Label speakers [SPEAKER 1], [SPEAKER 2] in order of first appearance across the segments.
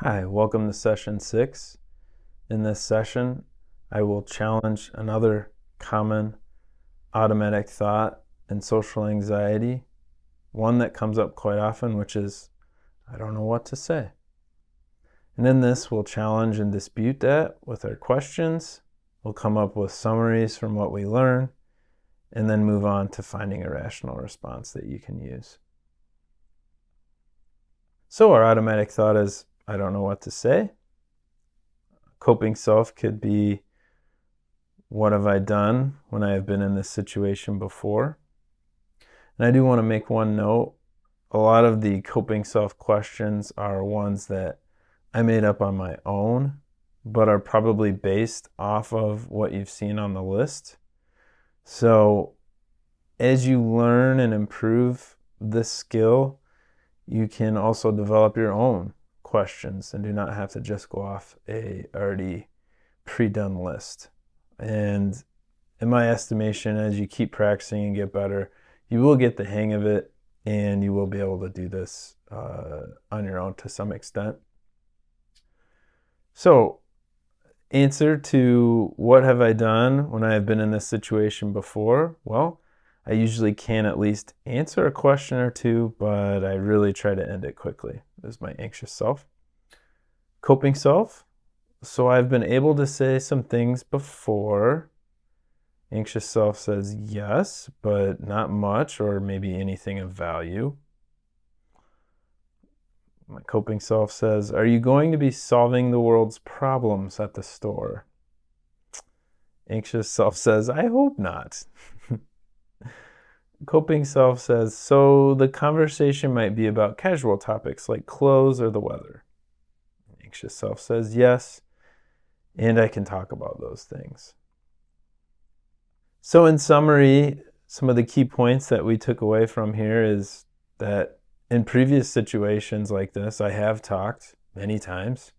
[SPEAKER 1] Hi, welcome to session 6. In this session, I will challenge another common automatic thought in social anxiety, one that comes up quite often, which is, I don't know what to say. And in this, we'll challenge and dispute that with our questions. We'll come up with summaries from what we learn, and then move on to finding a rational response that you can use. So our automatic thought is, I don't know what to say. Coping self could be, what have I done when I have been in this situation before? And I do want to make one note. A lot of the coping self questions are ones that I made up on my own, but are probably based off of what you've seen on the list. So as you learn and improve this skill, you can also develop your own questions and do not have to just go off a already pre-done list. And in my estimation, as you keep practicing and get better, you will get the hang of it, and you will be able to do this on your own to some extent. So, answer to what have I done when I have been in this situation before? Well, I usually can at least answer a question or two, but I really try to end it quickly. This is my anxious self. Coping self. So I've been able to say some things before. Anxious self says yes, but not much, or maybe anything of value. My coping self says, are you going to be solving the world's problems at the store? Anxious self says, I hope not. Coping self says, so the conversation might be about casual topics like clothes or the weather. Anxious self says, yes, and I can talk about those things. So in summary, some of the key points that we took away from here is that in previous situations like this, I have talked many times.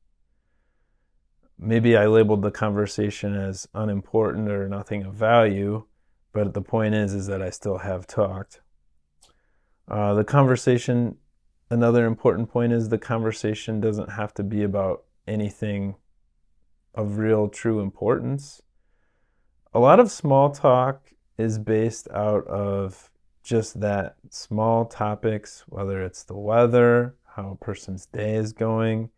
[SPEAKER 1] Maybe I labeled the conversation as unimportant or nothing of value, but the point is that I still have talked. The conversation, another important point is the conversation doesn't have to be about anything of real, true importance. A lot of small talk is based out of just that, small topics, whether it's the weather, how a person's day is going.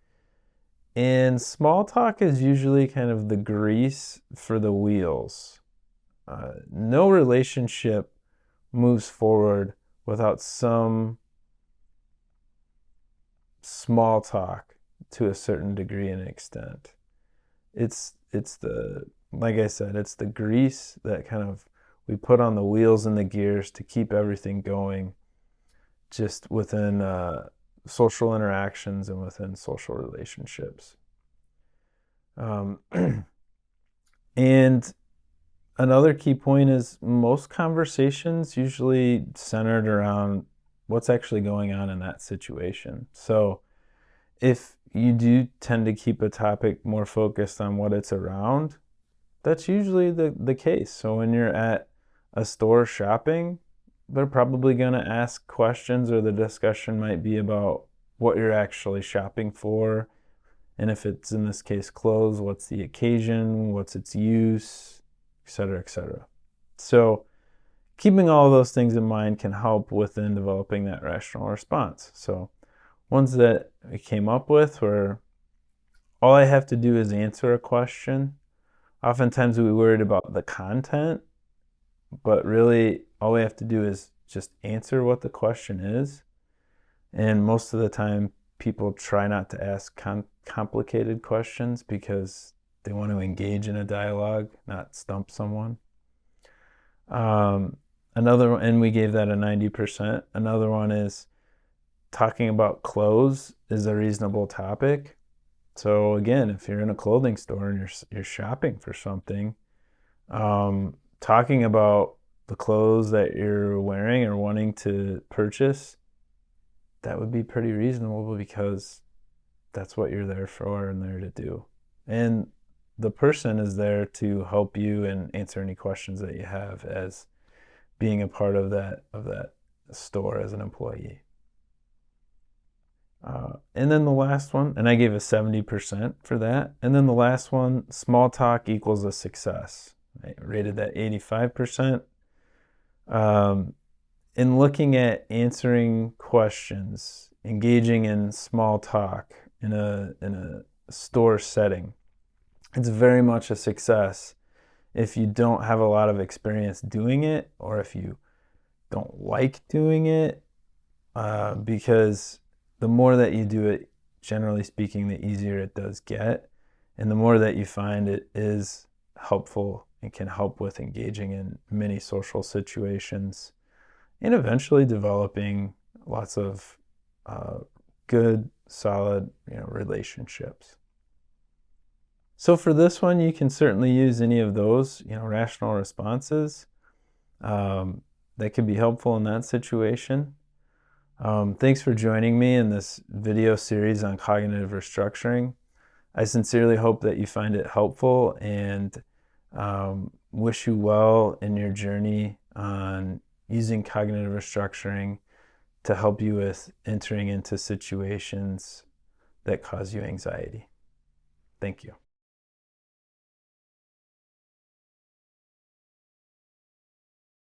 [SPEAKER 1] And small talk is usually kind of the grease for the wheels. No relationship moves forward without some small talk to a certain degree and extent. It's the, like I said, it's the grease that kind of we put on the wheels and the gears to keep everything going just within social interactions and within social relationships. And another key point is most conversations usually centered around what's actually going on in that situation. So if you do tend to keep a topic more focused on what it's around, that's usually the case. So when you're at a store shopping, they're probably going to ask questions, or the discussion might be about what you're actually shopping for. And if it's, in this case, clothes, what's the occasion, what's its use, etc., etc. So keeping all of those things in mind can help within developing that rational response. So ones that I came up with were, all I have to do is answer a question. Oftentimes we worried about the content, but really all we have to do is just answer what the question is. And most of the time people try not to ask complicated questions because they want to engage in a dialogue, not stump someone. Another one, and we gave that a 90%. Another one is, talking about clothes is a reasonable topic. So again, if you're in a clothing store and you're shopping for something, talking about the clothes that you're wearing or wanting to purchase, that would be pretty reasonable because that's what you're there for and there to do. And the person is there to help you and answer any questions that you have as being a part of that store as an employee. And then the last one, and I gave a 70% for that. And then the last one, small talk equals a success. I rated that 85%. In looking at answering questions, engaging in small talk in a store setting, it's very much a success if you don't have a lot of experience doing it, or if you don't like doing it, because the more that you do it, generally speaking, the easier it does get. And the more that you find it is helpful and can help with engaging in many social situations and eventually developing lots of good, solid, relationships. So for this one, you can certainly use any of those, rational responses. That could be helpful in that situation. Thanks for joining me in this video series on cognitive restructuring. I sincerely hope that you find it helpful, and wish you well in your journey on using cognitive restructuring to help you with entering into situations that cause you anxiety. Thank you.